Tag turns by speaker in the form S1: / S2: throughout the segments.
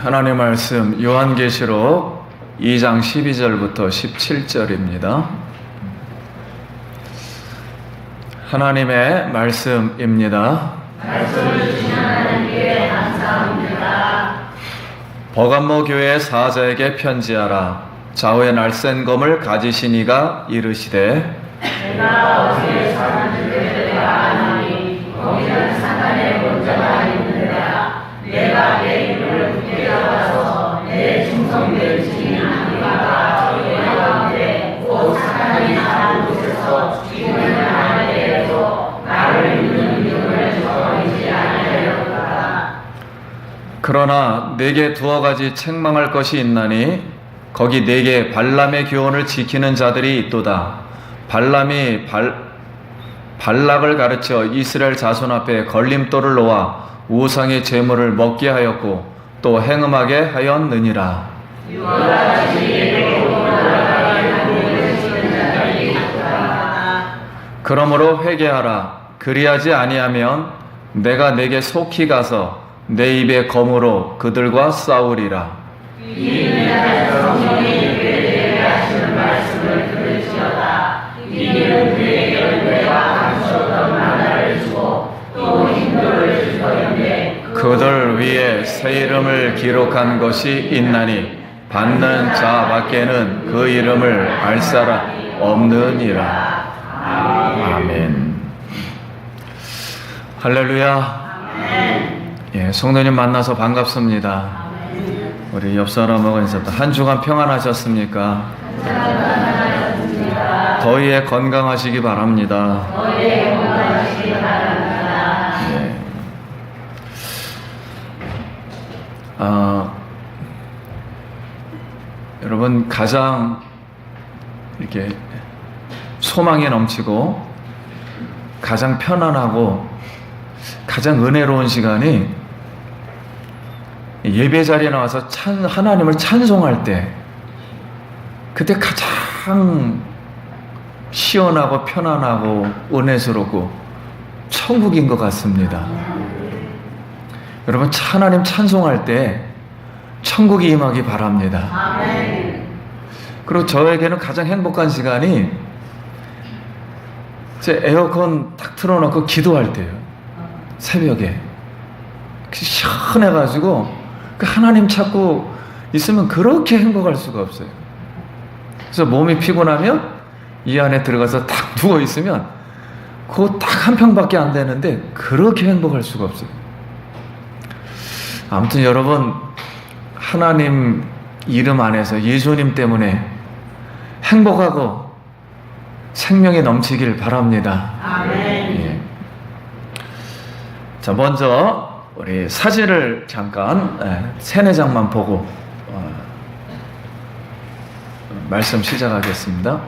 S1: 하나님 말씀 요한계시록 2장 12절부터 17절입니다. 하나님의 말씀입니다.
S2: 말씀을 주신 하나님께 감사합니다.
S1: 버감모 교회 사자에게 편지하라. 좌우에 날쌘 검을 가지신 이가 이르시되
S2: 내가 어제 사람들에게 아나니 거기는 사단의 본자가 있느니라. 내가 내 이름을 굳게 잡아서 내 충성된 증인 아니가 저희 가운데 곧 사단이 사는 곳에서 죽이는 나에 대해서 나를 믿는 믿음을 저버리지 아니하였다.
S1: 그러나 내게 두어 가지 책망할 것이 있나니 거기 내게 발람의 교훈을 지키는 자들이 있도다. 발람이 발락을 가르쳐 이스라엘 자손 앞에 걸림돌을 놓아 우상의 제물을 먹게 하였고 또 행음하게 하였느니라. 그러므로 회개하라. 그리하지 아니하면 내가 내게 속히 가서 내 입의 검으로 그들과 싸우리라.
S2: 이는 성령이 그에게 하시는 말씀을 들을지어다. 이는 그에게 은혜와 감추었던 만나를 주고 또 힘들을 줄 터인데
S1: 그들 위에 새 이름을 기록한 것이 있나니 받는 자밖에는 그 이름을 알 사람 없느니라. 아멘. 할렐루야. 예, 성도님 만나서 반갑습니다. 우리 옆 사람하고 인사도 한 주간 평안하셨습니까? 더위에 건강하시기 바랍니다. 예. 여러분 가장 이렇게 소망에 넘치고 가장 편안하고 가장 은혜로운 시간이 예배 자리에 나와서 하나님을 찬송할 때 그때 가장 시원하고 편안하고 은혜스럽고 천국인 것 같습니다. 여러분 하나님 찬송할 때 천국이 임하기 바랍니다.
S2: 아멘.
S1: 그리고 저에게는 가장 행복한 시간이 제 에어컨 딱 틀어놓고 기도할 때예요. 새벽에 시원해가지고 그 하나님 찾고 있으면 그렇게 행복할 수가 없어요. 그래서 몸이 피곤하면 이 안에 들어가서 딱 누워 있으면 그거 딱 한 평밖에 안 되는데 그렇게 행복할 수가 없어요. 아무튼 여러분 하나님 이름 안에서 예수님 때문에 행복하고 생명이 넘치길 바랍니다.
S2: 아멘.
S1: 예. 자, 먼저 우리 사진을 잠깐 세네 장만 보고 말씀 시작하겠습니다.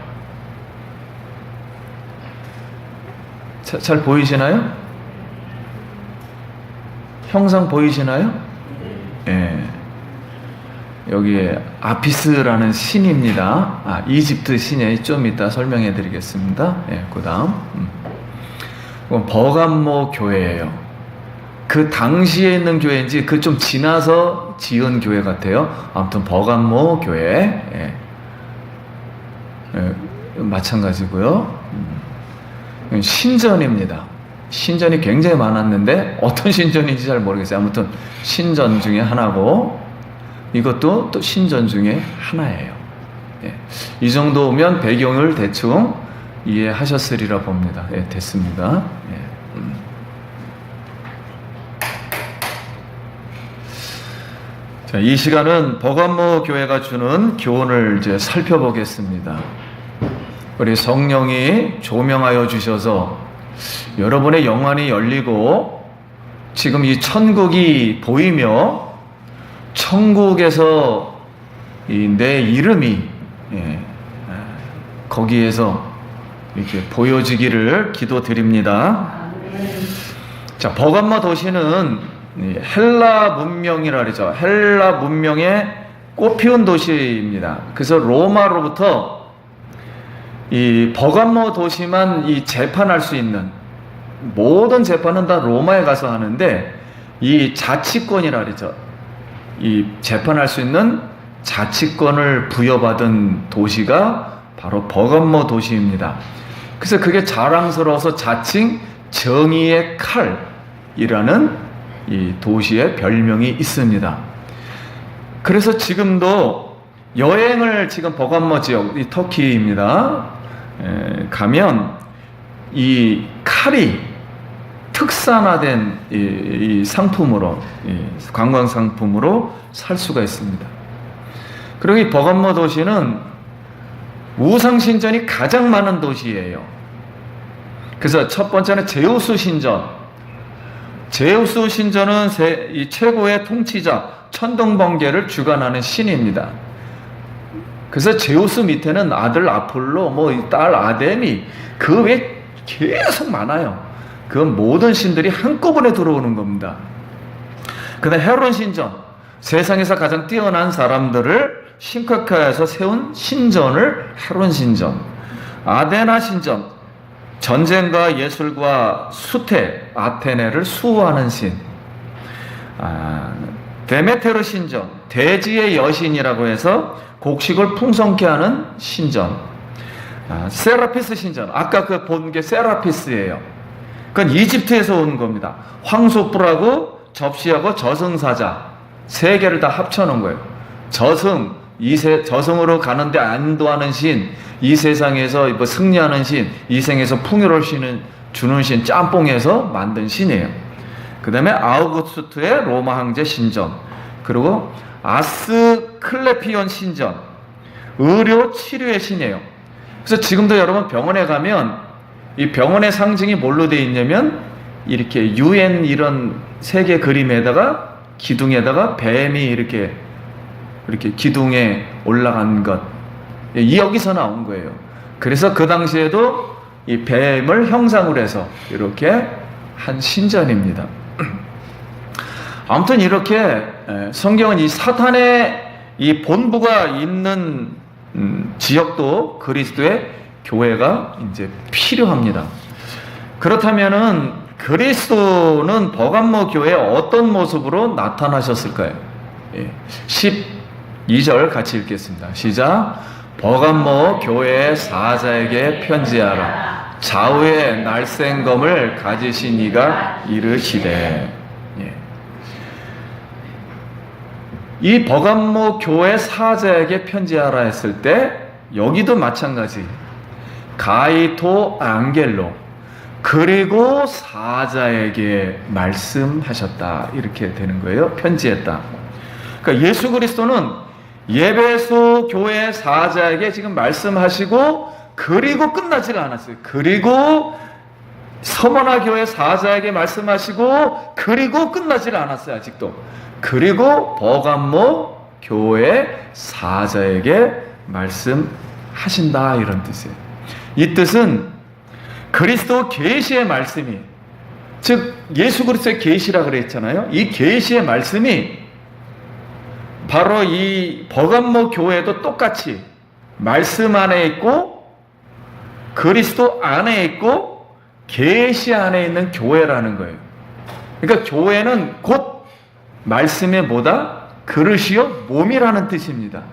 S1: 잘 보이시나요? 형상 보이시나요? 예. 여기에 아피스라는 신입니다. 이집트 신에 좀 이따 설명해 드리겠습니다. 예, 그 다음 버감모 교회예요. 그 당시에 있는 교회인지 그 좀 지나서 지은 교회 같아요. 아무튼 버감모 교회. 예. 예, 마찬가지고요. 신전입니다. 신전이 굉장히 많았는데 어떤 신전인지 잘 모르겠어요. 아무튼 신전 중에 하나고 이것도 또 신전 중에 하나예요. 예. 이 정도면 배경을 대충 이해하셨으리라 봅니다. 예, 됐습니다. 예. 자, 이 시간은 버감모 교회가 주는 교훈을 이제 살펴보겠습니다. 우리 성령이 조명하여 주셔서 여러분의 영안이 열리고 지금 이 천국이 보이며 천국에서 내 이름이 거기에서 이렇게 보여지기를 기도드립니다. 자, 버감모 도시는 헬라 문명이라 그러죠. 헬라 문명의 꽃피운 도시입니다. 그래서 로마로부터 이 버감모 도시만 이 재판할 수 있는 모든 재판은 다 로마에 가서 하는데 이 자치권이라 그러죠. 이 재판할 수 있는 자치권을 부여받은 도시가 바로 버가모 도시입니다. 그래서 그게 자랑스러워서 자칭 정의의 칼이라는 이 도시의 별명이 있습니다. 그래서 지금도 여행을 지금 버가모 지역, 이 터키입니다. 가면 이 칼이 특산화된 이 상품으로, 관광 상품으로 살 수가 있습니다. 그리고 이 버가모 도시는 우상신전이 가장 많은 도시예요. 그래서 첫 번째는 제우스 신전. 제우스 신전은 이 최고의 통치자 천둥번개를 주관하는 신입니다. 그래서 제우스 밑에는 아들 아폴로, 딸 아데미, 그 외에 계속 많아요. 그건 모든 신들이 한꺼번에 들어오는 겁니다. 그 다음에 헤론 신전, 세상에서 가장 뛰어난 사람들을 신카카에서 세운 신전을 헤론 신전. 아데나 신전, 전쟁과 예술과 수태, 아테네를 수호하는 신. 데메테르 신전, 대지의 여신이라고 해서 곡식을 풍성케 하는 신전. 세라피스 신전, 아까 그 본 게 세라피스예요. 그건 이집트에서 온 겁니다. 황소뿔하고 접시하고 저승사자 세 개를 다 합쳐놓은 거예요. 저승으로 가는데 안도하는 신, 이 세상에서 뭐 승리하는 신, 이 생에서 풍요를 주는 신, 짬뽕에서 만든 신이에요. 그 다음에 아우구스투의 로마 황제 신전, 그리고 아스클레피온 신전, 의료 치료의 신이에요. 그래서 지금도 여러분 병원에 가면 이 병원의 상징이 뭘로 되어 있냐면 이렇게 UN 이런 세계 그림에다가 기둥에다가 뱀이 이렇게 기둥에 올라간 것, 여기서 나온 거예요. 그래서 그 당시에도 이 뱀을 형상으로 해서 이렇게 한 신전입니다. 아무튼 이렇게 성경은 이 사탄의 이 본부가 있는 지역도 그리스도의 교회가 이제 필요합니다. 그렇다면은 그리스도는 버가모 교회에 어떤 모습으로 나타나셨을까요? 12절 같이 읽겠습니다. 시작. 버가모 교회의 사자에게 편지하라. 좌우에 날쌘검을 가지신 이가 이르시되. 이 버가모 교회 사자에게 편지하라 했을 때 여기도 마찬가지. 가이토 앙겔로, 그리고 사자에게 말씀하셨다, 이렇게 되는 거예요. 편지했다. 그러니까 예수 그리스도는 예배소 교회 사자에게 지금 말씀하시고, 그리고 끝나지가 않았어요. 그리고 서머나 교회 사자에게 말씀하시고, 그리고 끝나지가 않았어요. 아직도. 그리고 버가모 교회 사자에게 말씀하신다, 이런 뜻이에요. 이 뜻은 그리스도 계시의 말씀이, 즉 예수 그리스도의 계시라 그랬잖아요. 이 계시의 말씀이 바로 이 버가모 교회도 똑같이 말씀 안에 있고 그리스도 안에 있고 계시 안에 있는 교회라는 거예요. 그러니까 교회는 곧 말씀의 뭐다? 그릇이요 몸이라는 뜻입니다.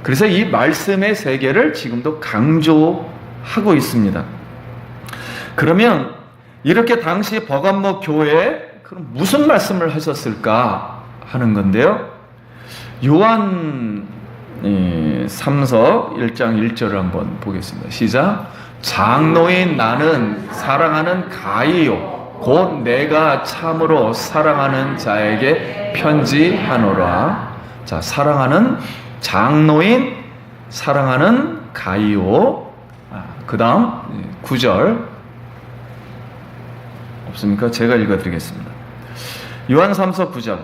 S1: 그래서 이 말씀의 세계를 지금도 강조하고 있습니다. 그러면 이렇게 당시 버가모 교회에 그럼 무슨 말씀을 하셨을까 하는 건데요. 요한 3서 1장 1절을 한번 보겠습니다. 시작. 장로인 나는 사랑하는 가이요 곧 내가 참으로 사랑하는 자에게 편지하노라. 자, 사랑하는 장로인, 사랑하는 가이오. 그 다음 9절 없습니까? 제가 읽어드리겠습니다. 요한 3서 9절.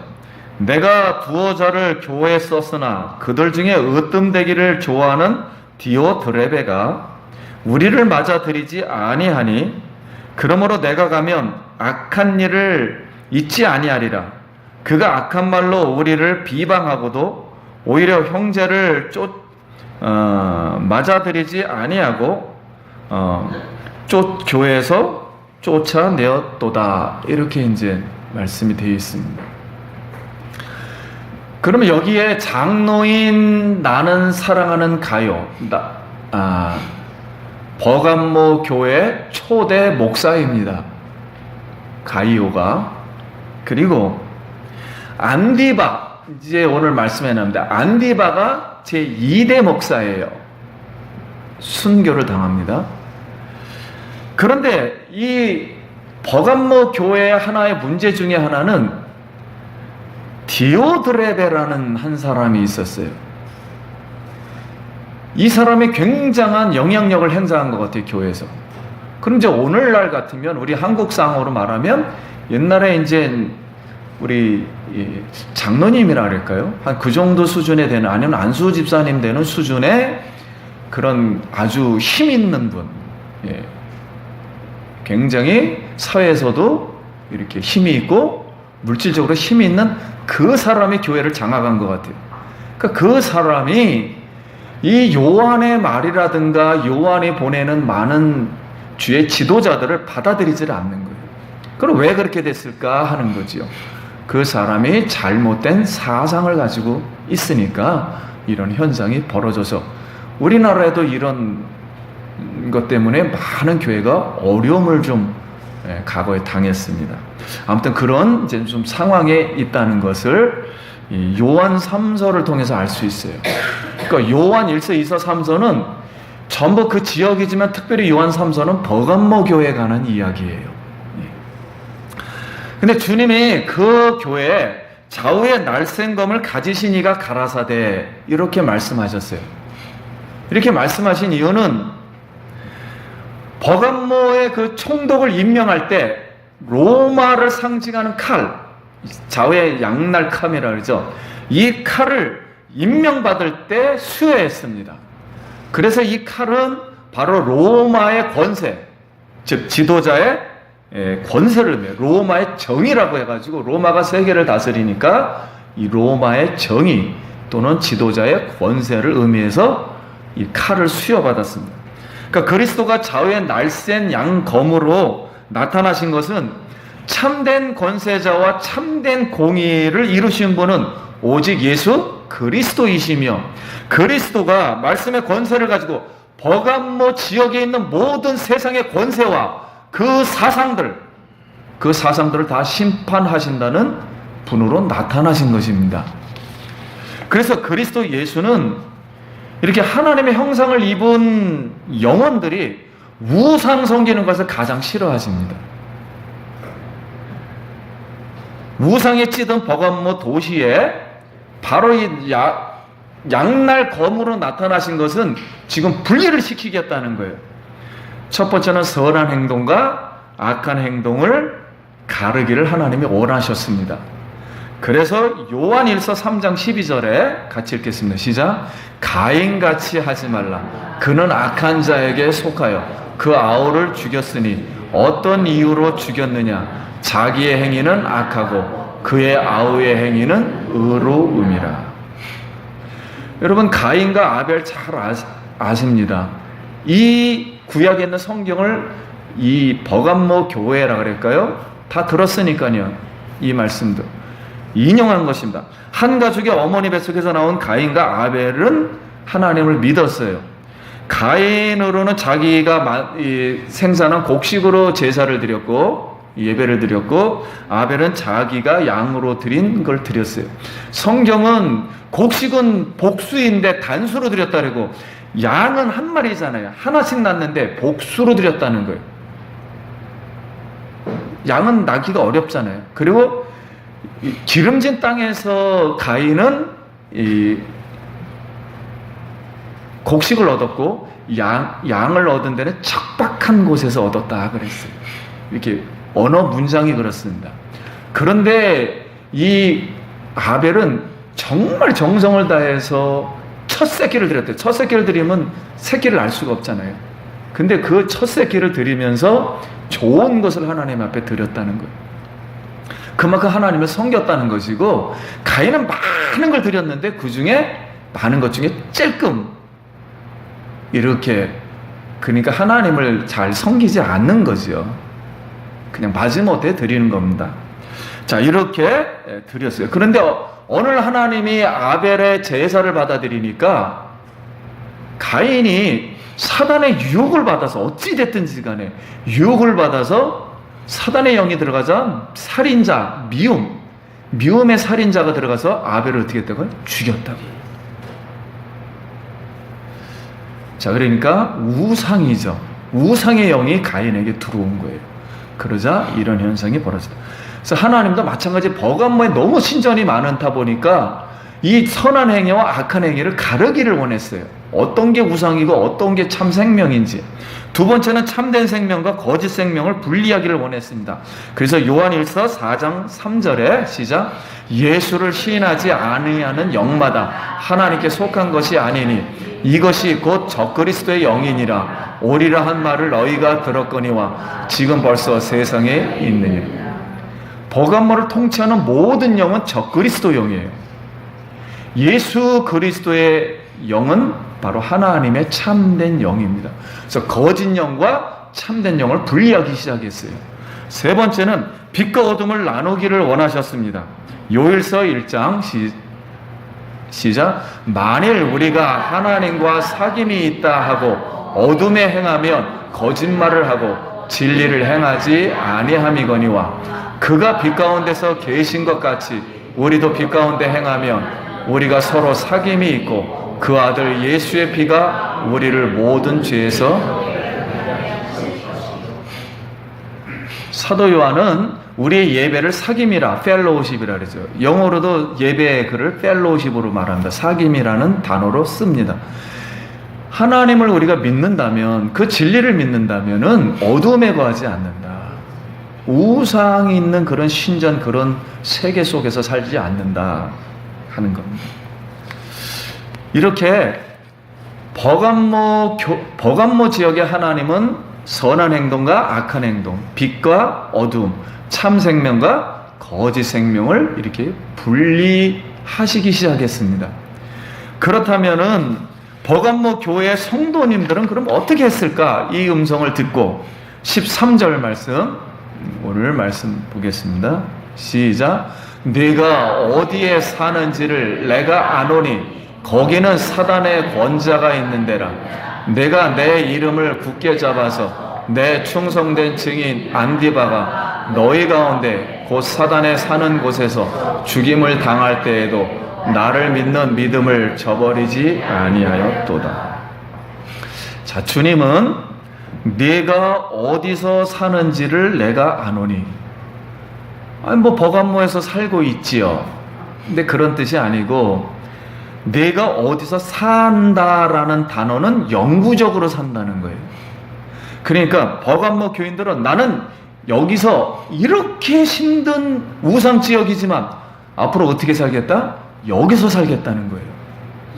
S1: 내가 두어 자를 교회에 썼으나 그들 중에 으뜸되기를 좋아하는 디오드레베가 우리를 맞아들이지 아니하니 그러므로 내가 가면 악한 일을 잊지 아니하리라. 그가 악한 말로 우리를 비방하고도 오히려 형제를 맞아들이지 아니하고 교회에서 쫓아내었도다. 이렇게 이제 말씀이 되어 있습니다. 그러면 여기에 장로인 나는 사랑하는 가요, 버감모 교회 초대 목사입니다. 가이오가. 그리고 안디바, 이제 오늘 말씀해 납니다. 안디바가 제 2대 목사예요. 순교를 당합니다. 그런데 이 버감모 교회의 하나의 문제 중에 하나는 디오드레베라는 한 사람이 있었어요. 이 사람이 굉장한 영향력을 행사한 것 같아요, 교회에서. 그럼 이제 오늘날 같으면, 우리 한국상으로 말하면, 옛날에 이제 우리 장로님이라 그럴까요? 한 그 정도 수준에 되는, 아니면 안수 집사님 되는 수준의 그런 아주 힘 있는 분. 예. 굉장히 사회에서도 이렇게 힘이 있고 물질적으로 힘이 있는 그 사람이 교회를 장악한 것 같아요. 그러니까 그 사람이 이 요한의 말이라든가 요한이 보내는 많은 주의 지도자들을 받아들이지를 않는 거예요. 그럼 왜 그렇게 됐을까 하는 거지요. 그 사람이 잘못된 사상을 가지고 있으니까 이런 현상이 벌어져서, 우리나라에도 이런 것 때문에 많은 교회가 어려움을 좀 과거에 당했습니다. 아무튼 그런 이제 좀 상황에 있다는 것을 이 요한 3서를 통해서 알 수 있어요. 그러니까 요한 1서, 2서, 3서는 전부 그 지역이지만 특별히 요한 3서는 버감모 교회에 관한 이야기예요. 근데 주님이 그 교회에 좌우의 날쌘검을 가지시니가 가라사대, 이렇게 말씀하셨어요. 이렇게 말씀하신 이유는 버감모의 그 총독을 임명할 때 로마를 상징하는 칼, 좌우의 양날칼이라 그러죠. 이 칼을 임명받을 때 수여했습니다. 그래서 이 칼은 바로 로마의 권세, 즉 지도자의 권세를 의미해요. 로마의 정의라고 해가지고, 로마가 세계를 다스리니까 이 로마의 정의 또는 지도자의 권세를 의미해서 이 칼을 수여받았습니다. 그러니까 그리스도가 좌우의 날쌘 양검으로 나타나신 것은 참된 권세자와 참된 공의를 이루신 분은 오직 예수 그리스도이시며, 그리스도가 말씀의 권세를 가지고 버감모 지역에 있는 모든 세상의 권세와 그 사상들을 다 심판하신다는 분으로 나타나신 것입니다. 그래서 그리스도 예수는 이렇게 하나님의 형상을 입은 영혼들이 우상 섬기는 것을 가장 싫어하십니다. 우상에 찌든 버감모 도시에 바로 이 양날 검으로 나타나신 것은 지금 분리를 시키겠다는 거예요. 첫 번째는 선한 행동과 악한 행동을 가르기를 하나님이 원하셨습니다. 그래서 요한 1서 3장 12절에 같이 읽겠습니다. 시작. 가인같이 하지 말라. 그는 악한 자에게 속하여 그 아우를 죽였으니 어떤 이유로 죽였느냐. 자기의 행위는 악하고 그의 아우의 행위는 의로움이라. 여러분, 가인과 아벨 잘 아십니다. 이 구약에 있는 성경을 이 버감모 교회라 그럴까요? 다 들었으니까요. 이 말씀도 인용한 것입니다. 한 가족의 어머니 뱃속에서 나온 가인과 아벨은 하나님을 믿었어요. 가인으로는 자기가 생산한 곡식으로 제사를 드렸고 예배를 드렸고, 아벨은 자기가 양으로 드린 걸 드렸어요. 성경은 곡식은 복수인데 단수로 드렸다 그러고, 양은 한 마리잖아요. 하나씩 낳는데 복수로 드렸다는 거예요. 양은 낳기가 어렵잖아요. 그리고 기름진 땅에서 가인은 곡식을 얻었고, 양을 얻은 데는 척박한 곳에서 얻었다 그랬어요. 이렇게 언어 문장이 그렇습니다. 그런데 이 아벨은 정말 정성을 다해서 첫 새끼를 드렸대요. 첫 새끼를 드리면 새끼를 알 수가 없잖아요. 근데 그 첫 새끼를 드리면서 좋은 것을 하나님 앞에 드렸다는 거예요. 그만큼 하나님을 섬겼다는 것이고, 가인은 많은 걸 드렸는데 그 중에 많은 것 중에 찔끔 이렇게, 그러니까 하나님을 잘 섬기지 않는 거죠. 그냥 마지못해 드리는 겁니다. 자, 이렇게 드렸어요. 그런데 오늘 하나님이 아벨의 제사를 받아들이니까 가인이 사단의 유혹을 받아서 어찌됐든지 간에 유혹을 받아서 사단의 영이 들어가자 살인자, 미움의 살인자가 들어가서 아벨을 어떻게 했다고요? 죽였다고. 자, 그러니까 우상이죠. 우상의 영이 가인에게 들어온 거예요. 그러자 이런 현상이 벌어졌다. 그래서 하나님도 마찬가지 버감모에 너무 신전이 많다 보니까 이 선한 행위와 악한 행위를 가르기를 원했어요. 어떤 게 우상이고 어떤 게 참 생명인지. 두 번째는 참된 생명과 거짓 생명을 분리하기를 원했습니다. 그래서 요한일서 4장 3절에 시작. 예수를 시인하지 아니하는 영마다 하나님께 속한 것이 아니니 이것이 곧 적그리스도의 영이니라 오리라 한 말을 너희가 들었거니와 지금 벌써 세상에 있느니라. 버감모를 통치하는 모든 영은 적그리스도 영이에요. 예수 그리스도의 영은 바로 하나님의 참된 영입니다. 그래서 거짓 영과 참된 영을 분리하기 시작했어요. 세 번째는 빛과 어둠을 나누기를 원하셨습니다. 요일서 1장 시작. 만일 우리가 하나님과 사귐이 있다 하고 어둠에 행하면 거짓말을 하고 진리를 행하지 아니함이거니와 그가 빛 가운데서 계신 것 같이 우리도 빛 가운데 행하면 우리가 서로 사귐이 있고 그 아들 예수의 피가 우리를 모든 죄에서. 사도 요한은 우리의 예배를 사귐이라 펠로우십이라 그러죠. 영어로도 예배의 글을 펠로우십으로 말합니다. 사귐이라는 단어로 씁니다. 하나님을 우리가 믿는다면, 그 진리를 믿는다면은 어둠에 거하지 않는다. 우상이 있는 그런 신전, 그런 세계 속에서 살지 않는다 하는 겁니다. 이렇게 버감모 지역의 하나님은 선한 행동과 악한 행동, 빛과 어둠, 참 생명과 거짓 생명을 이렇게 분리하시기 시작했습니다. 그렇다면은 버감모 교회 성도님들은 그럼 어떻게 했을까? 이 음성을 듣고 13절 말씀, 오늘 말씀 보겠습니다. 시작. 네가 어디에 사는지를 내가 아노니 거기는 사단의 권자가 있는 데라. 내가 내 이름을 굳게 잡아서 내 충성된 증인 안디바가 너희 가운데 곧 사단에 사는 곳에서 죽임을 당할 때에도 나를 믿는 믿음을 저버리지 아니하였도다. 자, 주님은 네가 어디서 사는지를 내가 아노니. 아니 뭐 버감모에서 살고 있지요. 근데 그런 뜻이 아니고 내가 어디서 산다라는 단어는 영구적으로 산다는 거예요. 그러니까 버감모 교인들은 나는 여기서 이렇게 힘든 우상 지역이지만 앞으로 어떻게 살겠다? 여기서 살겠다는 거예요.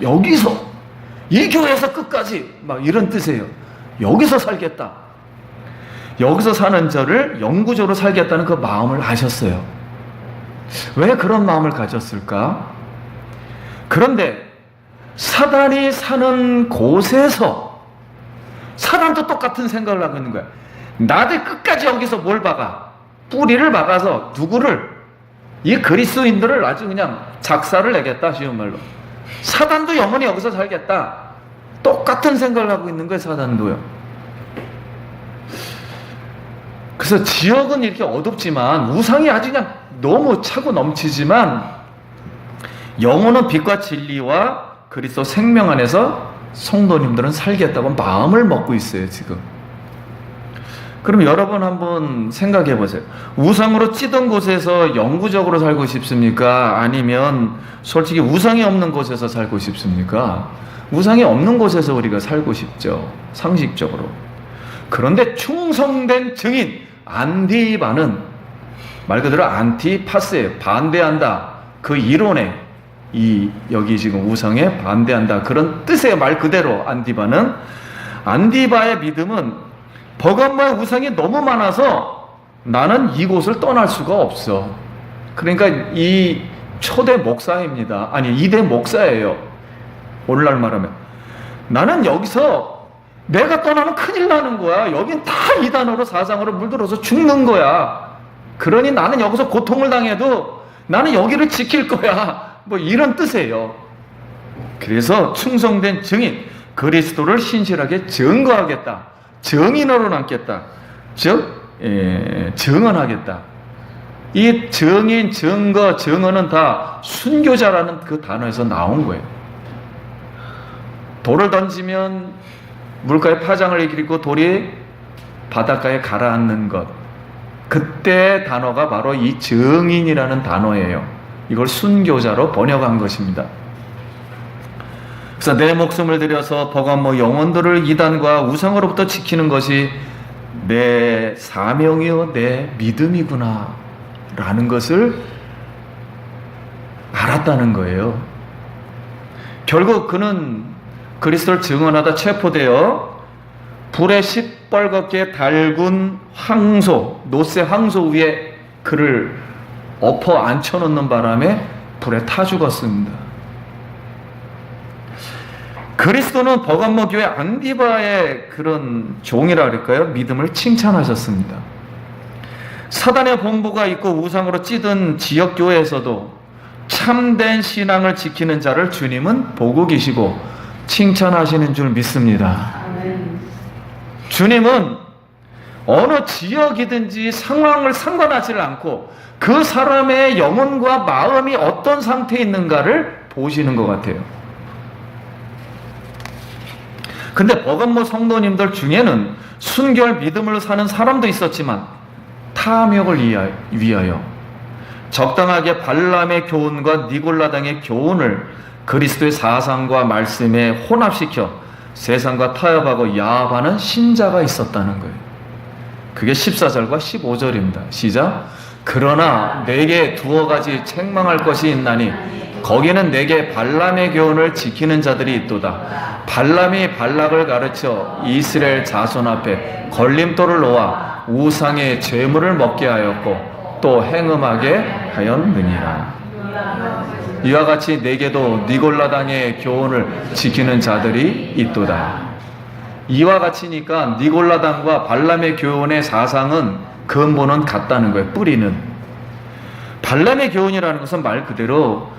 S1: 여기서 이 교회에서 끝까지 막 이런 뜻이에요. 여기서 살겠다. 여기서 사는 저를 영구적으로 살겠다는 그 마음을 아셨어요. 왜 그런 마음을 가졌을까? 그런데 사단이 사는 곳에서 사단도 똑같은 생각을 하고 있는 거야. 나들 끝까지 여기서 뭘 박아? 뿌리를 박아서 누구를? 이 그리스도인들을 아주 그냥 작사를 내겠다, 쉬운 말로. 사단도 영원히 여기서 살겠다. 똑같은 생각을 하고 있는 거예요, 사단도요. 그래서 지역은 이렇게 어둡지만 우상이 아주 그냥 너무 차고 넘치지만 영혼은 빛과 진리와 그리스도 생명 안에서 성도님들은 살겠다고 마음을 먹고 있어요, 지금. 그럼 여러분 한번 생각해 보세요. 우상으로 찌든 곳에서 영구적으로 살고 싶습니까? 아니면 솔직히 우상이 없는 곳에서 살고 싶습니까? 우상이 없는 곳에서 우리가 살고 싶죠, 상식적으로. 그런데 충성된 증인 안디바는 말 그대로 안티파스예요. 반대한다. 그 이론에 여기 지금 우상에 반대한다. 그런 뜻의 말 그대로 안디바는. 안디바의 믿음은 버감모의 우상이 너무 많아서 나는 이곳을 떠날 수가 없어. 그러니까 이 초대 목사입니다. 아니 2대 목사예요. 오늘날 말하면 나는 여기서 내가 떠나면 큰일 나는 거야. 여긴 다 이단으로 사상으로 물들어서 죽는 거야. 그러니 나는 여기서 고통을 당해도 나는 여기를 지킬 거야. 뭐 이런 뜻이에요. 그래서 충성된 증인, 그리스도를 신실하게 증거하겠다, 증인으로 남겠다, 즉 증언하겠다. 이 증인, 증거, 증언은 다 순교자라는 그 단어에서 나온 거예요. 돌을 던지면 물가에 파장을 일으키고 돌이 바닷가에 가라앉는 것, 그때 단어가 바로 이 증인이라는 단어예요. 이걸 순교자로 번역한 것입니다. 그래서 내 목숨을 들여서 버감모 영혼들을 이단과 우상으로부터 지키는 것이 내 사명이요 내 믿음이구나 라는 것을 알았다는 거예요. 결국 그는 그리스도를 증언하다 체포되어 불에 시뻘겋게 달군 황소, 노새 황소 위에 그를 엎어 앉혀놓는 바람에 불에 타 죽었습니다. 그리스도는 버감모 교회 안디바의 그런 종이라 그럴까요? 믿음을 칭찬하셨습니다. 사단의 본부가 있고 우상으로 찌든 지역교회에서도 참된 신앙을 지키는 자를 주님은 보고 계시고 칭찬하시는 줄 믿습니다. 주님은 어느 지역이든지 상황을 상관하지 않고 그 사람의 영혼과 마음이 어떤 상태에 있는가를 보시는 것 같아요. 근데 버감모 성도님들 중에는 순결 믿음을 사는 사람도 있었지만 탐욕을 위하여 적당하게 발람의 교훈과 니골라당의 교훈을 그리스도의 사상과 말씀에 혼합시켜 세상과 타협하고 야합하는 신자가 있었다는 거예요. 그게 14절과 15절입니다. 시작. 그러나 내게 두어 가지 책망할 것이 있나니 거기는 내게 발람의 교훈을 지키는 자들이 있도다. 발람이 발락을 가르쳐 이스라엘 자손 앞에 걸림돌을 놓아 우상의 죄물을 먹게 하였고 또 행음하게 하였느니라. 이와 같이 내게도 니골라당의 교훈을 지키는 자들이 있도다. 이와 같이니까 니골라당과 발람의 교훈의 사상은 근본은 같다는 거예요. 뿌리는. 발람의 교훈이라는 것은 말 그대로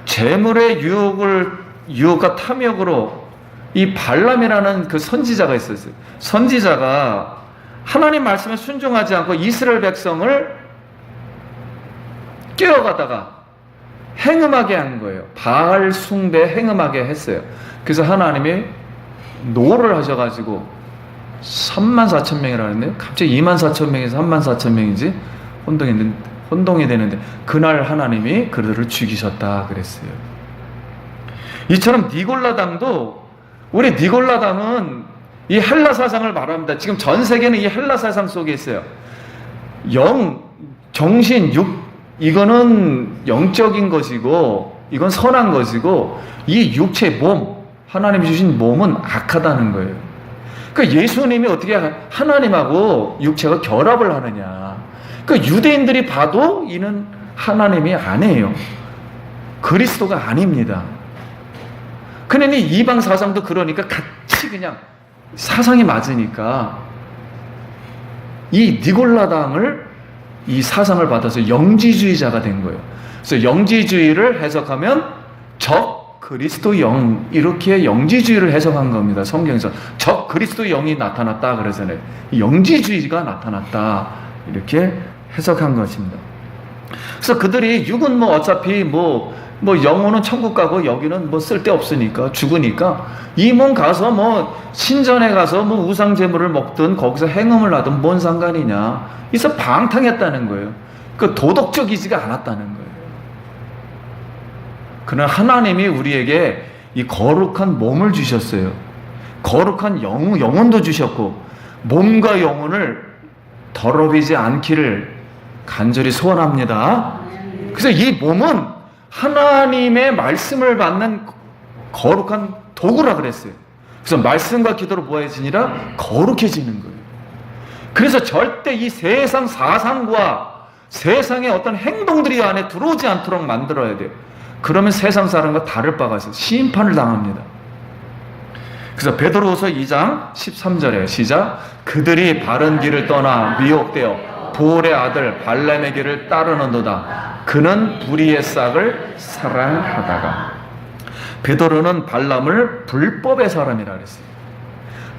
S1: 재물의 유혹과 탐욕으로 이 발람이라는 그 선지자가 있었어요. 선지자가 하나님 말씀에 순종하지 않고 이스라엘 백성을 깨어가다가 행음하게 한 거예요. 바알 숭배 행음하게 했어요. 그래서 하나님이 노를 하셔가지고 34,000명이라는데요. 갑자기 24,000명에서 34,000명이지 혼동이 되는데 그날 하나님이 그들을 죽이셨다 그랬어요. 이처럼 니골라당도 우리 니골라당은 이 헬라 사상을 말합니다. 지금 전 세계는 이 헬라 사상 속에 있어요. 정신, 이거는 영적인 것이고 이건 선한 것이고 이 육체 몸, 하나님이 주신 몸은 악하다는 거예요. 그러니까 예수님이 어떻게 하나님하고 육체가 결합을 하느냐. 그러니까 유대인들이 봐도 이는 하나님이 아니에요. 그리스도가 아닙니다. 그러니 이방 사상도 그러니까 같이 그냥 사상이 맞으니까 이 니골라당을 이 사상을 받아서 영지주의자가 된 거예요. 그래서 영지주의를 해석하면 적 그리스도 영, 이렇게 영지주의를 해석한 겁니다. 성경에서 적 그리스도 영이 나타났다 그러잖아요. 영지주의가 나타났다 이렇게 해석한 것입니다. 그래서 그들이 육은 뭐 어차피 뭐 영혼은 천국 가고 여기는 뭐 쓸데없으니까 죽으니까 이 몸 가서 뭐 신전에 가서 뭐 우상 제물을 먹든 거기서 행음을 하든 뭔 상관이냐. 그래서 방탕했다는 거예요. 그 도덕적이지가 않았다는 거예요. 그러나 하나님이 우리에게 이 거룩한 몸을 주셨어요. 거룩한 영혼도 주셨고 몸과 영혼을 더럽이지 않기를 간절히 소원합니다. 그래서 이 몸은 하나님의 말씀을 받는 거룩한 도구라 그랬어요. 그래서 말씀과 기도로 모아지니라 거룩해지는 거예요. 그래서 절대 이 세상 사상과 세상의 어떤 행동들이 안에 들어오지 않도록 만들어야 돼요. 그러면 세상 사람과 다를 바가 있어요. 심판을 당합니다. 그래서 베드로후서 2장 13절에 시작. 그들이 바른 길을 떠나 미혹되어 부올의 아들 발람의 길을 따르는도다. 그는 불의의 싹을 사랑하다가. 베드로는 발람을 불법의 사람이라 그랬어요.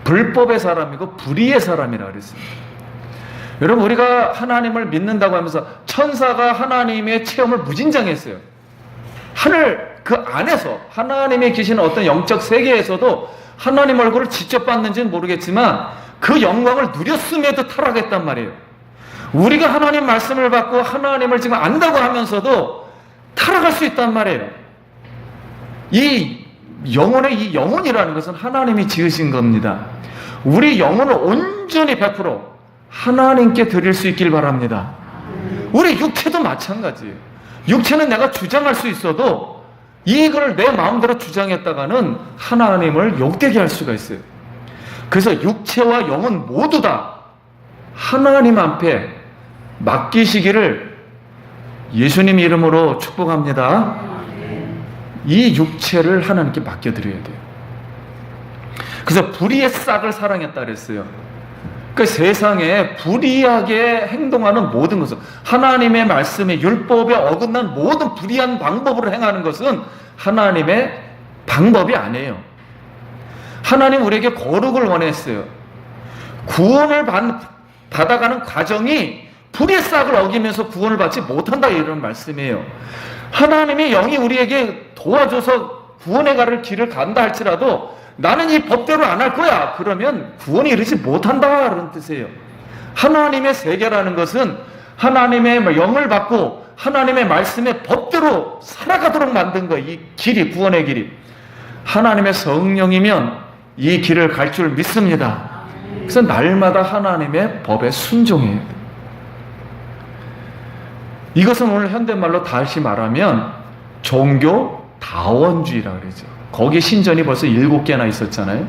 S1: 불법의 사람이고 불의의 사람이라 그랬습니다. 여러분, 우리가 하나님을 믿는다고 하면서 천사가 하나님의 체험을 무진장했어요. 하늘 그 안에서 하나님의 계시는 어떤 영적 세계에서도 하나님 얼굴을 직접 봤는지는 모르겠지만 그 영광을 누렸음에도 타락했단 말이에요. 우리가 하나님 말씀을 받고 하나님을 지금 안다고 하면서도 타락할 수 있단 말이에요. 이 영혼이라는 것은 하나님이 지으신 겁니다. 우리 영혼을 온전히 100% 하나님께 드릴 수 있길 바랍니다. 우리 육체도 마찬가지예요. 육체는 내가 주장할 수 있어도 이걸 내 마음대로 주장했다가는 하나님을 욕되게 할 수가 있어요. 그래서 육체와 영혼 모두 다 하나님 앞에 맡기시기를 예수님 이름으로 축복합니다. 이 육체를 하나님께 맡겨드려야 돼요. 그래서 불의의 싹을 사랑했다 그랬어요. 그 세상에 불의하게 행동하는 모든 것은, 하나님의 말씀에 율법에 어긋난 모든 불의한 방법으로 행하는 것은 하나님의 방법이 아니에요. 하나님 우리에게 거룩을 원했어요. 구원을 받아가는 과정이 불의의 싹을 어기면서 구원을 받지 못한다, 이런 말씀이에요. 하나님의 영이 우리에게 도와줘서 구원의 길을 간다 할지라도 나는 이 법대로 안 할 거야, 그러면 구원에 이르지 못한다, 그런 뜻이에요. 하나님의 세계라는 것은 하나님의 영을 받고 하나님의 말씀의 법대로 살아가도록 만든 거예요. 이 길이, 구원의 길이 하나님의 성령이면 이 길을 갈 줄 믿습니다. 그래서 날마다 하나님의 법에 순종해야 돼요. 이것은 오늘 현대말로 다시 말하면 종교 다원주의라고 그러죠. 거기 신전이 벌써 7개나 있었잖아요.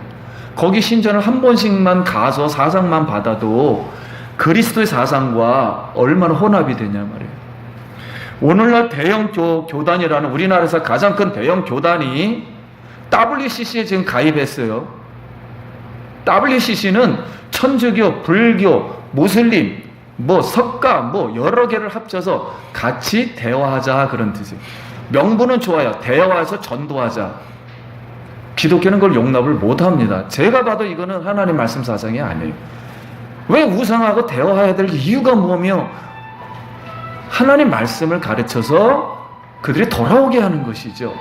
S1: 거기 신전을 한 번씩만 가서 사상만 받아도 그리스도의 사상과 얼마나 혼합이 되냐 말이에요. 오늘날 대형 교단이라는, 우리나라에서 가장 큰 대형 교단이 WCC에 지금 가입했어요. WCC는 천주교, 불교, 무슬림, 석가, 여러 개를 합쳐서 같이 대화하자, 그런 뜻이에요. 명분은 좋아요. 대화해서 전도하자. 기독교는 그걸 용납을 못합니다. 제가 봐도 이거는 하나님 말씀 사상이 아니에요. 왜 우상하고 대화해야 될 이유가 뭐며, 하나님 말씀을 가르쳐서 그들이 돌아오게 하는 것이죠.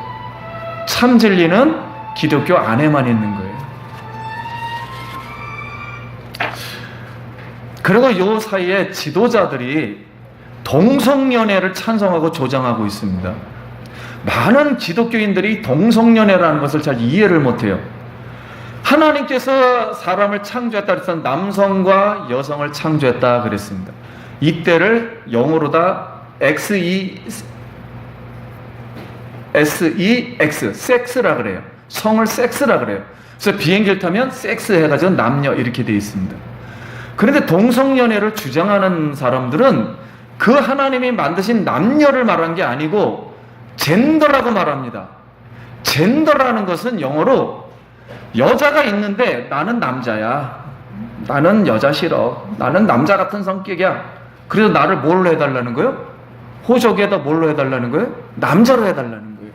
S1: 참 진리는 기독교 안에만 있는 거예요. 그리고 이 사이에 지도자들이 동성연애를 찬성하고 조장하고 있습니다. 많은 기독교인들이 동성연애라는 것을 잘 이해를 못해요. 하나님께서 사람을 창조했다 그래서 남성과 여성을 창조했다 그랬습니다. 이때를 영어로 다 SEX, 섹스라 그래요. 성을 섹스라 그래요. 그래서 비행기를 타면 섹스 해가지고 남녀 이렇게 되어 있습니다. 그런데 동성연애를 주장하는 사람들은 그 하나님이 만드신 남녀를 말한 게 아니고 젠더라고 말합니다. 젠더라는 것은 영어로 여자가 있는데 나는 남자야, 나는 여자 싫어, 나는 남자 같은 성격이야, 그래서 나를 뭘로 해달라는 거예요? 호적에다 뭘로 해달라는 거예요? 남자로 해달라는 거예요.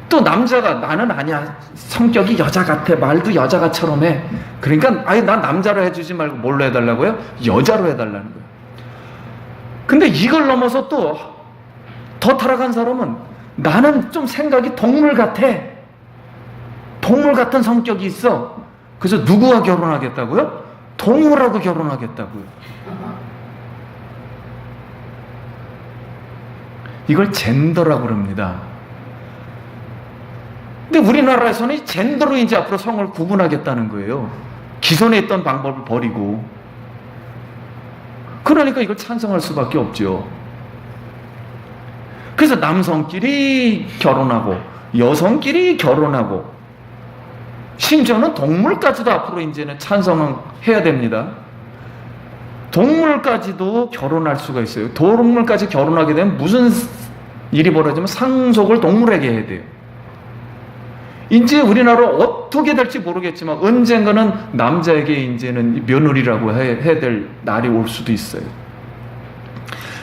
S1: 또 남자가 나는 아니야, 성격이 여자 같아, 말도 여자가처럼 해, 그러니까 아예 난 남자로 해주지 말고 뭘로 해달라고요? 여자로 해달라는 거예요. 근데 이걸 넘어서 또 더 타락한 사람은 나는 좀 생각이 동물 같아, 동물 같은 성격이 있어, 그래서 누구와 결혼하겠다고요? 동물하고 결혼하겠다고요. 이걸 젠더라고 그럽니다. 근데 우리나라에서는 이 젠더로 이제 앞으로 성을 구분하겠다는 거예요. 기존에 있던 방법을 버리고. 그러니까 이걸 찬성할 수밖에 없죠. 그래서 남성끼리 결혼하고 여성끼리 결혼하고 심지어는 동물까지도 앞으로 이제는 찬성해야 됩니다. 동물까지도 결혼할 수가 있어요. 동물까지 결혼하게 되면 무슨 일이 벌어지면 상속을 동물에게 해야 돼요. 이제 우리나라 어떻게 될지 모르겠지만 언젠가는 남자에게 이제는 며느리라고 해야 될 날이 올 수도 있어요.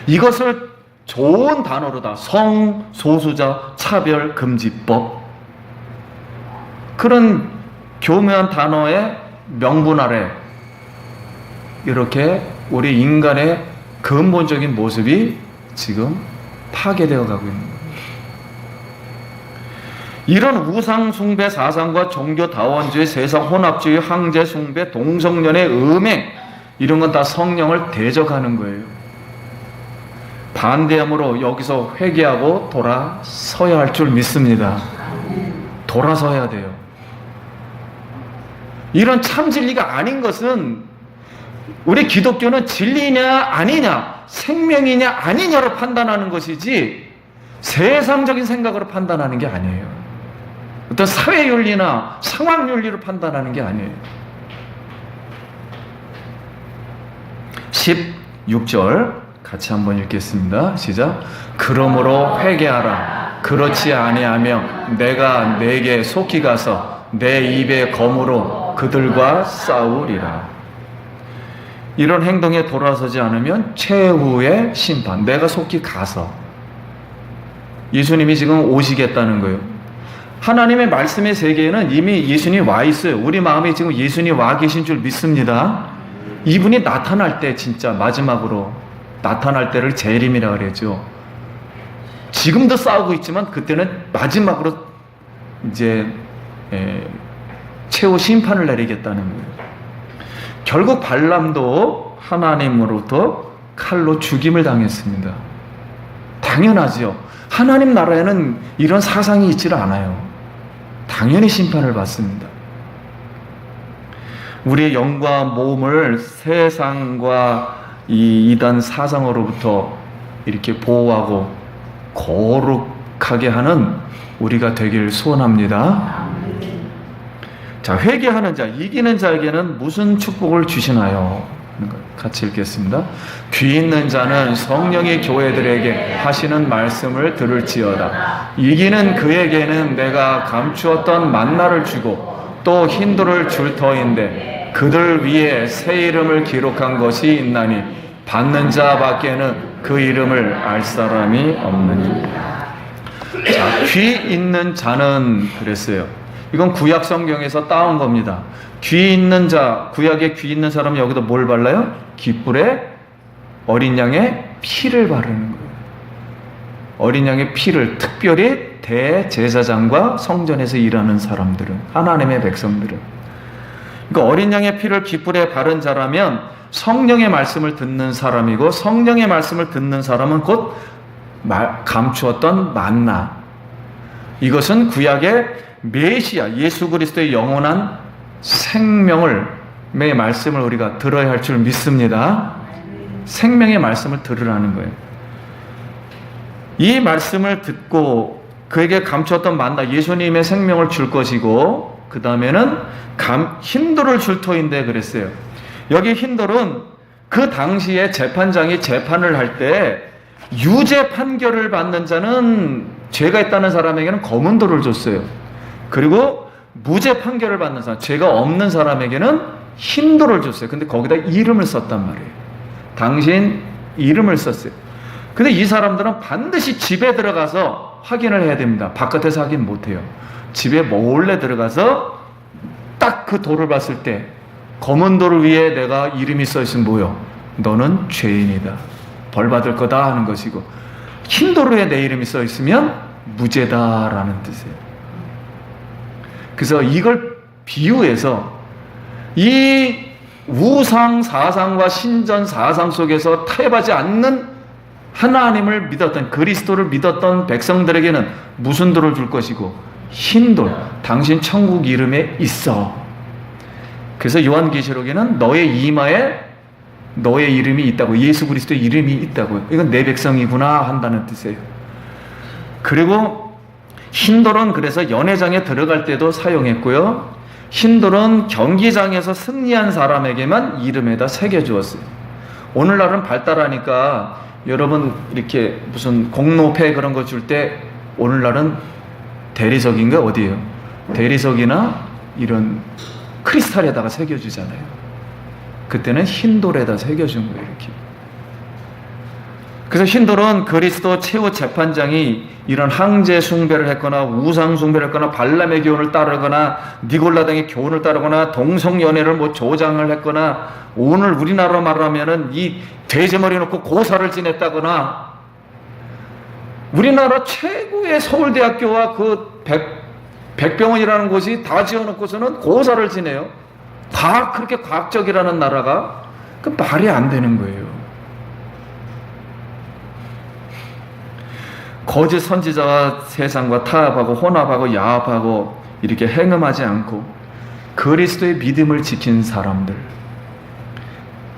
S1: 이것을 좋은 단어로다. 성소수자 차별금지법. 그런 교묘한 단어의 명분 아래 이렇게 우리 인간의 근본적인 모습이 지금 파괴되어 가고 있는 거예요. 이런 우상숭배 사상과 종교다원주의, 세상 혼합주의, 황제숭배, 동성연애, 음행 이런 건 다 성령을 대적하는 거예요. 반대함으로 여기서 회개하고 돌아서야 할 줄 믿습니다. 돌아서야 돼요. 이런 참 진리가 아닌 것은 우리 기독교는 진리냐 아니냐, 생명이냐 아니냐로 판단하는 것이지 세상적인 생각으로 판단하는 게 아니에요. 어떤 사회윤리나 상황윤리로 판단하는 게 아니에요. 16절 같이 한번 읽겠습니다. 시작. 그러므로 회개하라. 그렇지 아니하며 내가 내게 속히 가서 내 입의 검으로 그들과 싸우리라. 이런 행동에 돌아서지 않으면 최후의 심판. 내가 속히 가서. 예수님이 지금 오시겠다는 거예요. 하나님의 말씀의 세계에는 이미 예수님이 와 있어요. 우리 마음에 지금 예수님이 와 계신 줄 믿습니다. 이분이 나타날 때, 진짜 마지막으로 나타날 때를 재림이라고 그러죠. 지금도 싸우고 있지만 그때는 마지막으로 이제 최후 심판을 내리겠다는 거예요. 결국 발람도 하나님으로부터 칼로 죽임을 당했습니다. 당연하죠. 하나님 나라에는 이런 사상이 있질 않아요. 당연히 심판을 받습니다. 우리의 영과 몸을 세상과 이 이단 사상으로부터 이렇게 보호하고 거룩하게 하는 우리가 되길 소원합니다. 자, 회개하는 자, 이기는 자에게는 무슨 축복을 주시나요? 같이 읽겠습니다. 귀 있는 자는 성령이 교회들에게 하시는 말씀을 들을지어다. 이기는 그에게는 내가 감추었던 만나를 주고 또 흰돌을 줄 터인데 그들 위에 새 이름을 기록한 것이 있나니 받는 자 밖에는 그 이름을 알 사람이 없느니. 자, 귀 있는 자는 그랬어요. 이건 구약 성경에서 따온 겁니다. 귀 있는 자, 구약에 귀 있는 사람은 여기다 뭘 발라요? 깃불에 어린 양의 피를 바르는 거예요. 어린 양의 피를, 특별히 대제사장과 성전에서 일하는 사람들은, 하나님의 백성들은. 그러니까 어린 양의 피를 깃불에 바른 자라면 성령의 말씀을 듣는 사람이고, 성령의 말씀을 듣는 사람은 곧 감추었던 만나. 이것은 구약의 메시아, 예수 그리스도의 영원한 생명의 말씀을 우리가 들어야 할 줄 믿습니다. 생명의 말씀을 들으라는 거예요. 이 말씀을 듣고 그에게 감추었던 만나, 예수님의 생명을 줄 것이고, 그 다음에는 흰돌을 줄 터인데 그랬어요. 여기 흰돌은 그 당시에 재판장이 재판을 할 때 유죄 판결을 받는 자는, 죄가 있다는 사람에게는 검은 돌을 줬어요. 그리고 무죄 판결을 받는 사람, 죄가 없는 사람에게는 흰돌을 줬어요. 근데 거기다 이름을 썼단 말이에요. 당신 이름을 썼어요. 근데 이 사람들은 반드시 집에 들어가서 확인을 해야 됩니다. 바깥에서 확인 못해요. 집에 몰래 들어가서 딱 그 돌을 봤을 때 검은 돌 위에 내가 이름이 써있으면 뭐요? 너는 죄인이다. 벌 받을 거다 하는 것이고, 흰 돌 위에 내 이름이 써있으면 무죄다라는 뜻이에요. 그래서 이걸 비유해서 이 우상 사상과 신전 사상 속에서 타협하지 않는 하나님을 믿었던, 그리스도를 믿었던 백성들에게는 무슨 돌을 줄 것이고, 흰 돌, 당신 천국 이름에 있어. 그래서 요한계시록에는 너의 이마에 너의 이름이 있다고, 예수 그리스도의 이름이 있다고요. 이건 내 백성이구나 한다는 뜻이에요. 그리고 흰돌은 그래서 연회장에 들어갈 때도 사용했고요. 흰돌은 경기장에서 승리한 사람에게만 이름에다 새겨주었어요. 오늘날은 발달하니까 여러분 이렇게 무슨 공로패 그런 거 줄 때 오늘날은 대리석인가 어디예요? 대리석이나 이런 크리스탈에다가 새겨주잖아요. 그때는 흰돌에다 새겨준 거예요. 이렇게. 그래서 힌두는 그리스도 최후 재판장이 이런 황제 숭배를 했거나 우상 숭배를 했거나 발람의 교훈을 따르거나 니골라 등의 교훈을 따르거나 동성연애를 뭐 조장을 했거나, 오늘 우리나라로 말하면은 이 돼지머리 놓고 고사를 지냈다거나, 우리나라 최고의 서울대학교와 그 백병원이라는 곳이 다 지어놓고서는 고사를 지내요. 다 그렇게 과학적이라는 나라가 그 말이 안 되는 거예요. 거짓 선지자와 세상과 타협하고 혼합하고 야합하고 이렇게 행음하지 않고 그리스도의 믿음을 지킨 사람들,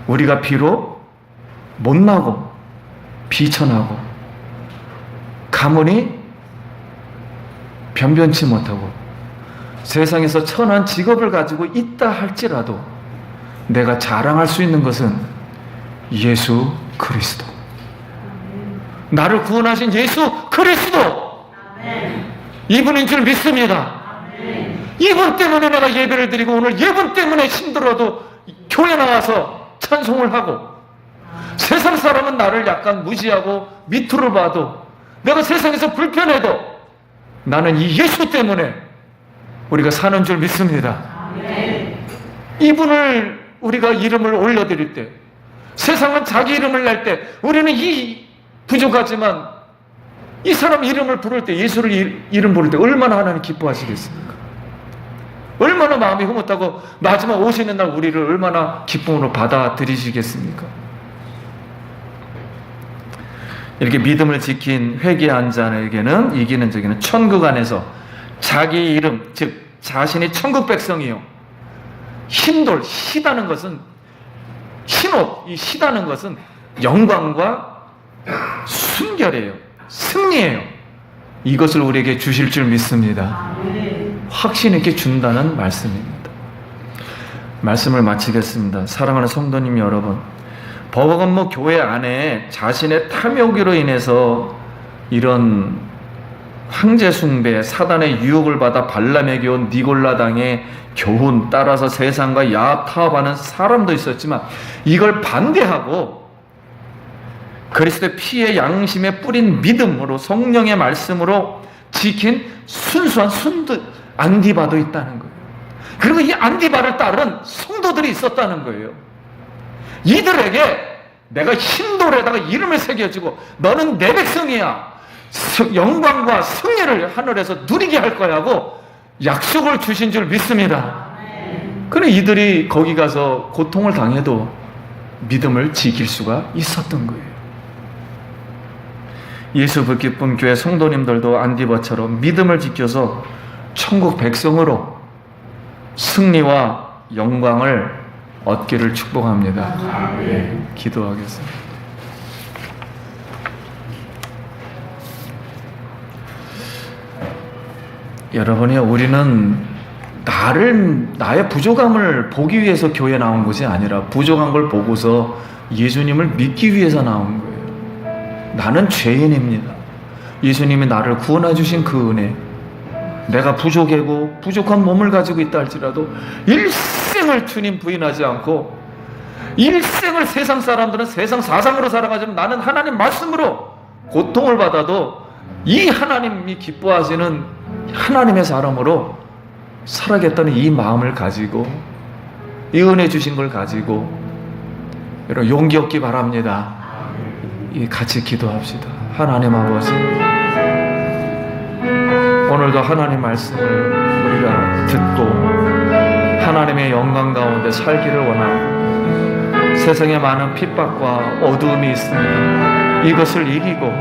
S1: 우리가 비록 못나고 비천하고 가문이 변변치 못하고 세상에서 천한 직업을 가지고 있다 할지라도 내가 자랑할 수 있는 것은 예수 그리스도, 나를 구원하신 예수 그리스도, 이분인 줄 믿습니다. 이분 때문에 내가 예배를 드리고 오늘 이분 때문에 힘들어도 교회 나와서 찬송을 하고, 세상 사람은 나를 약간 무시하고 밑으로 봐도, 내가 세상에서 불편해도 나는 이 예수 때문에 우리가 사는 줄 믿습니다. 이분을 우리가 이름을 올려드릴 때, 세상은 자기 이름을 낼 때 우리는 이 부족하지만 이 사람 이름을 부를 때, 예수를 이름 부를 때 얼마나 하나님 기뻐하시겠습니까? 얼마나 마음이 흐뭇하고 마지막 오시는 날 우리를 얼마나 기쁨으로 받아들이시겠습니까? 이렇게 믿음을 지킨 회개한 자에게는, 이기는 자에게는 천국 안에서 자기 이름, 즉 자신이 천국 백성이요, 흰돌, 희다는 것은 흰옷, 이 희다는 것은 영광과 순결이에요, 승리예요. 이것을 우리에게 주실 줄 믿습니다. 확신 있게 준다는 말씀입니다. 말씀을 마치겠습니다. 사랑하는 성도님 여러분, 버거건모 교회 안에 자신의 탐욕으로 인해서 이런 황제 숭배, 사단의 유혹을 받아 발람의 교훈, 니골라당의 교훈 따라서 세상과 야합 타협하는 사람도 있었지만, 이걸 반대하고 그리스도의 피의 양심에 뿌린 믿음으로 성령의 말씀으로 지킨 순수한 안디바도 있다는 거예요. 그리고 이 안디바를 따른 성도들이 있었다는 거예요. 이들에게 내가 흰 돌에다가 이름을 새겨주고 너는 내 백성이야, 영광과 승리를 하늘에서 누리게 할 거야 하고 약속을 주신 줄 믿습니다. 그래 이들이 거기 가서 고통을 당해도 믿음을 지킬 수가 있었던 거예요. 예수 불기쁨 교회 성도님들도 안디바처럼 믿음을 지켜서 천국 백성으로 승리와 영광을 얻기를 축복합니다. 기도하겠습니다. 여러분이, 우리는 나의 부족함을 보기 위해서 교회에 나온 것이 아니라 부족한 걸 보고서 예수님을 믿기 위해서 나온 거예요. 나는 죄인입니다. 예수님이 나를 구원해 주신 그 은혜, 내가 부족하고 부족한 몸을 가지고 있다 할지라도 일생을 주님 부인하지 않고, 일생을 세상 사람들은 세상 사상으로 살아가지만 나는 하나님 말씀으로 고통을 받아도 이 하나님이 기뻐하시는 하나님의 사람으로 살아겠다는 이 마음을 가지고, 이 은혜 주신 걸 가지고 여러분 용기 얻기 바랍니다. 같이 기도합시다. 하나님 아버지, 오늘도 하나님 말씀을 우리가 듣고 하나님의 영광 가운데 살기를 원하고, 세상에 많은 핍박과 어두움이 있습니다. 이것을 이기고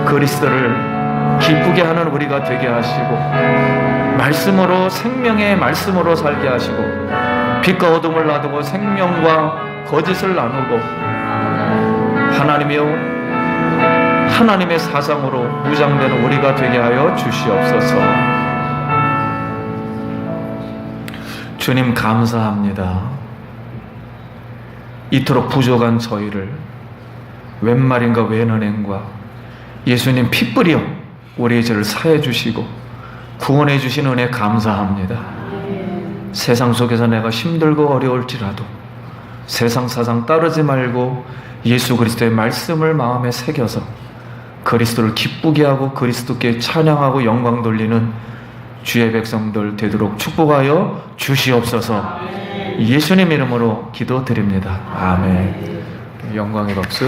S1: 그리스도를 기쁘게 하는 우리가 되게 하시고, 말씀으로, 생명의 말씀으로 살게 하시고, 빛과 어둠을 놔두고 생명과 거짓을 나누고 하나님이여, 하나님의 사상으로 무장되는 우리가 되게 하여 주시옵소서. 주님 감사합니다. 이토록 부족한 저희를 웬말인가 웬은행과 예수님 피 뿌려 우리의 죄를 사해 주시고 구원해 주신 은혜 감사합니다. 세상 속에서 내가 힘들고 어려울지라도 세상 사상 따르지 말고 예수 그리스도의 말씀을 마음에 새겨서 그리스도를 기쁘게 하고 그리스도께 찬양하고 영광 돌리는 주의 백성들 되도록 축복하여 주시옵소서. 예수님 이름으로 기도드립니다. 아멘. 영광의 박수.